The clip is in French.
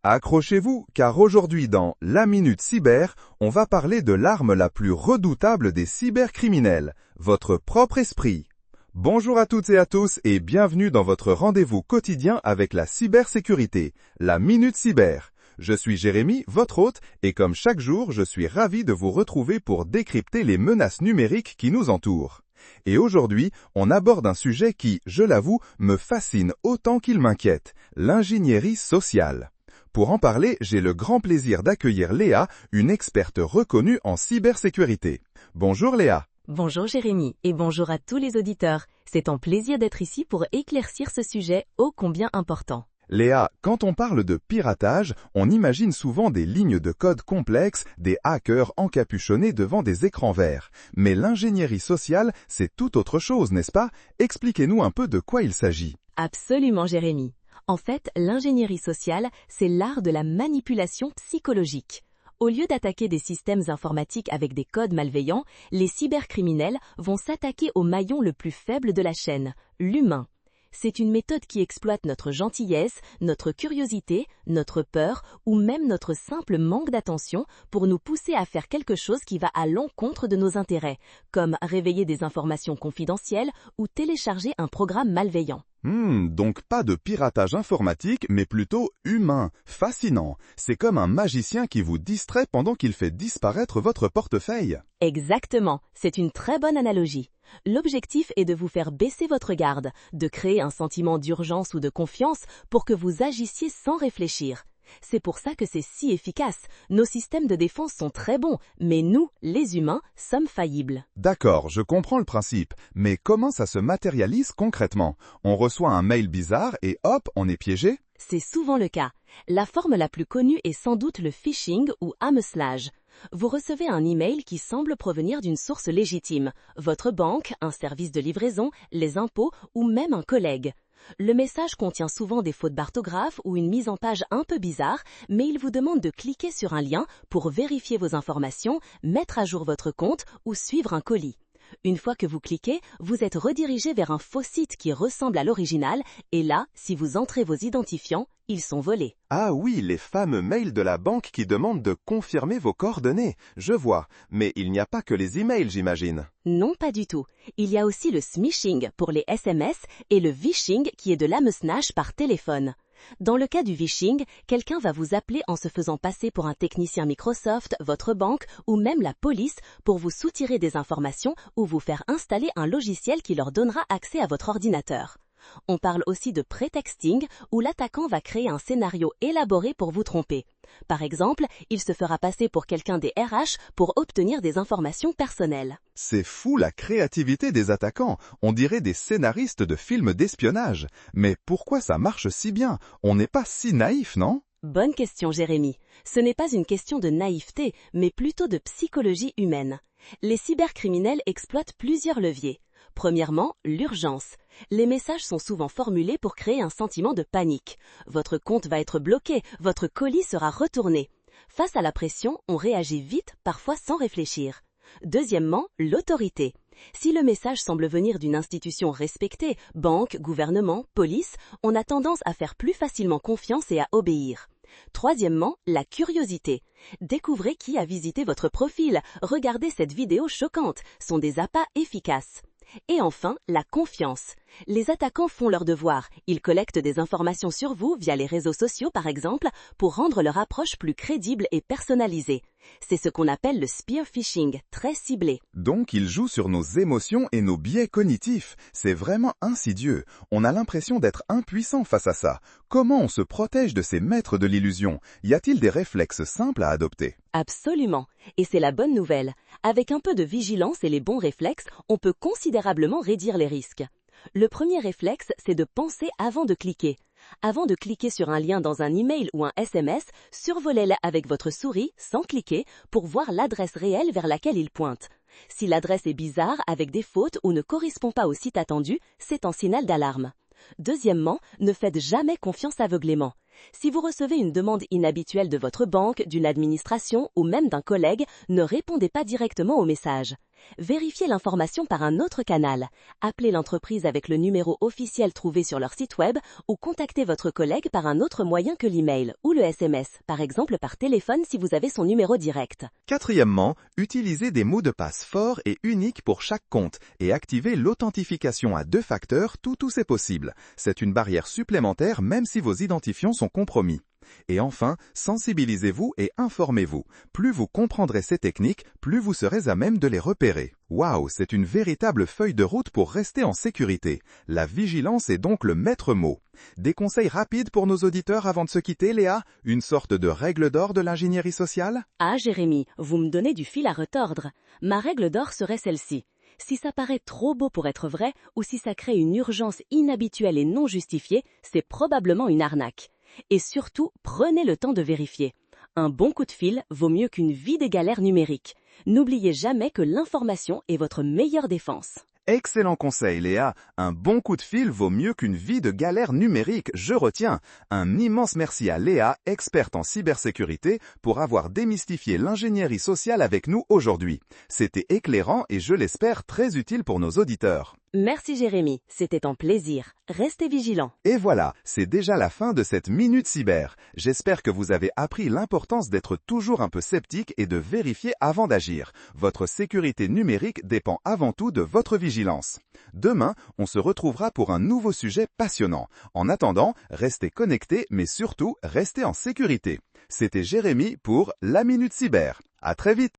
Accrochez-vous, car aujourd'hui dans La Minute Cyber, on va parler de l'arme la plus redoutable des cybercriminels, votre propre esprit. Bonjour à toutes et à tous et bienvenue dans votre rendez-vous quotidien avec la cybersécurité, La Minute Cyber. Je suis Jérémy, votre hôte, et comme chaque jour, je suis ravi de vous retrouver pour décrypter les menaces numériques qui nous entourent. Et aujourd'hui, on aborde un sujet qui, je l'avoue, me fascine autant qu'il m'inquiète, l'ingénierie sociale. Pour en parler, j'ai le grand plaisir d'accueillir Léa, une experte reconnue en cybersécurité. Bonjour Léa. Bonjour Jérémy et bonjour à tous les auditeurs. C'est un plaisir d'être ici pour éclaircir ce sujet ô combien important. Léa, quand on parle de piratage, on imagine souvent des lignes de code complexes, des hackers encapuchonnés devant des écrans verts. Mais l'ingénierie sociale, c'est tout autre chose, n'est-ce pas? Expliquez-nous un peu de quoi il s'agit. Absolument Jérémy. En fait, l'ingénierie sociale, c'est l'art de la manipulation psychologique. Au lieu d'attaquer des systèmes informatiques avec des codes malveillants, les cybercriminels vont s'attaquer au maillon le plus faible de la chaîne, l'humain. C'est une méthode qui exploite notre gentillesse, notre curiosité, notre peur ou même notre simple manque d'attention pour nous pousser à faire quelque chose qui va à l'encontre de nos intérêts, comme révéler des informations confidentielles ou télécharger un programme malveillant. Donc pas de piratage informatique, mais plutôt humain. Fascinant. C'est comme un magicien qui vous distrait pendant qu'il fait disparaître votre portefeuille. Exactement, c'est une très bonne analogie. L'objectif est de vous faire baisser votre garde, de créer un sentiment d'urgence ou de confiance pour que vous agissiez sans réfléchir. C'est pour ça que c'est si efficace. Nos systèmes de défense sont très bons, mais nous, les humains, sommes faillibles. D'accord, je comprends le principe, mais comment ça se matérialise concrètement? On reçoit un mail bizarre et hop, on est piégé? C'est souvent le cas. La forme la plus connue est sans doute le phishing ou hameçonnage. Vous recevez un email qui semble provenir d'une source légitime, votre banque, un service de livraison, les impôts ou même un collègue. Le message contient souvent des fautes d'orthographe ou une mise en page un peu bizarre, mais il vous demande de cliquer sur un lien pour vérifier vos informations, mettre à jour votre compte ou suivre un colis. Une fois que vous cliquez, vous êtes redirigé vers un faux site qui ressemble à l'original et là, si vous entrez vos identifiants, ils sont volés. Ah oui, les fameux mails de la banque qui demandent de confirmer vos coordonnées. Je vois, mais il n'y a pas que les emails, j'imagine. Non, pas du tout. Il y a aussi le smishing pour les SMS et le vishing qui est de l'hameçonnage par téléphone. Dans le cas du vishing, quelqu'un va vous appeler en se faisant passer pour un technicien Microsoft, votre banque ou même la police pour vous soutirer des informations ou vous faire installer un logiciel qui leur donnera accès à votre ordinateur. On parle aussi de prétexting où l'attaquant va créer un scénario élaboré pour vous tromper. Par exemple, il se fera passer pour quelqu'un des RH pour obtenir des informations personnelles. C'est fou la créativité des attaquants, on dirait des scénaristes de films d'espionnage. Mais pourquoi ça marche si bien? On n'est pas si naïf, non? Bonne question Jérémy. Ce n'est pas une question de naïveté, mais plutôt de psychologie humaine. Les cybercriminels exploitent plusieurs leviers. Premièrement, l'urgence. Les messages sont souvent formulés pour créer un sentiment de panique. Votre compte va être bloqué, votre colis sera retourné. Face à la pression, on réagit vite, parfois sans réfléchir. Deuxièmement, l'autorité. Si le message semble venir d'une institution respectée, banque, gouvernement, police, on a tendance à faire plus facilement confiance et à obéir. Troisièmement, la curiosité. Découvrez qui a visité votre profil, regardez cette vidéo choquante, sont des appâts efficaces. Et enfin, la confiance. Les attaquants font leur devoir. Ils collectent des informations sur vous via les réseaux sociaux par exemple pour rendre leur approche plus crédible et personnalisée. C'est ce qu'on appelle le spear phishing, très ciblé. Donc ils jouent sur nos émotions et nos biais cognitifs. C'est vraiment insidieux. On a l'impression d'être impuissant face à ça. Comment on se protège de ces maîtres de l'illusion? Y a-t-il des réflexes simples à adopter? Absolument. Et c'est la bonne nouvelle. Avec un peu de vigilance et les bons réflexes, on peut considérablement réduire les risques. Le premier réflexe, c'est de penser avant de cliquer. Avant de cliquer sur un lien dans un email ou un SMS, survolez-le avec votre souris, sans cliquer, pour voir l'adresse réelle vers laquelle il pointe. Si l'adresse est bizarre, avec des fautes ou ne correspond pas au site attendu, c'est un signal d'alarme. Deuxièmement, ne faites jamais confiance aveuglément. Si vous recevez une demande inhabituelle de votre banque, d'une administration ou même d'un collègue, ne répondez pas directement au message. Vérifiez l'information par un autre canal. Appelez l'entreprise avec le numéro officiel trouvé sur leur site web ou contactez votre collègue par un autre moyen que l'email ou le SMS, par exemple par téléphone si vous avez son numéro direct. Quatrièmement, utilisez des mots de passe forts et uniques pour chaque compte et activez l'authentification à 2 facteurs tout où c'est possible. C'est une barrière supplémentaire même si vos identifiants sont compromis. Et enfin, sensibilisez-vous et informez-vous. Plus vous comprendrez ces techniques, plus vous serez à même de les repérer. Waouh, c'est une véritable feuille de route pour rester en sécurité. La vigilance est donc le maître mot. Des conseils rapides pour nos auditeurs avant de se quitter, Léa? Une sorte de règle d'or de l'ingénierie sociale? Ah, Jérémy, vous me donnez du fil à retordre. Ma règle d'or serait celle-ci. Si ça paraît trop beau pour être vrai, ou si ça crée une urgence inhabituelle et non justifiée, c'est probablement une arnaque. Et surtout, prenez le temps de vérifier. Un bon coup de fil vaut mieux qu'une vie des galères numériques. N'oubliez jamais que l'information est votre meilleure défense. Excellent conseil, Léa. Un bon coup de fil vaut mieux qu'une vie de galère numérique, je retiens. Un immense merci à Léa, experte en cybersécurité, pour avoir démystifié l'ingénierie sociale avec nous aujourd'hui. C'était éclairant et je l'espère très utile pour nos auditeurs. Merci Jérémy, c'était un plaisir. Restez vigilants. Et voilà, c'est déjà la fin de cette Minute Cyber. J'espère que vous avez appris l'importance d'être toujours un peu sceptique et de vérifier avant d'agir. Votre sécurité numérique dépend avant tout de votre vigilance. Demain, on se retrouvera pour un nouveau sujet passionnant. En attendant, restez connectés, mais surtout, restez en sécurité. C'était Jérémy pour la Minute Cyber. À très vite!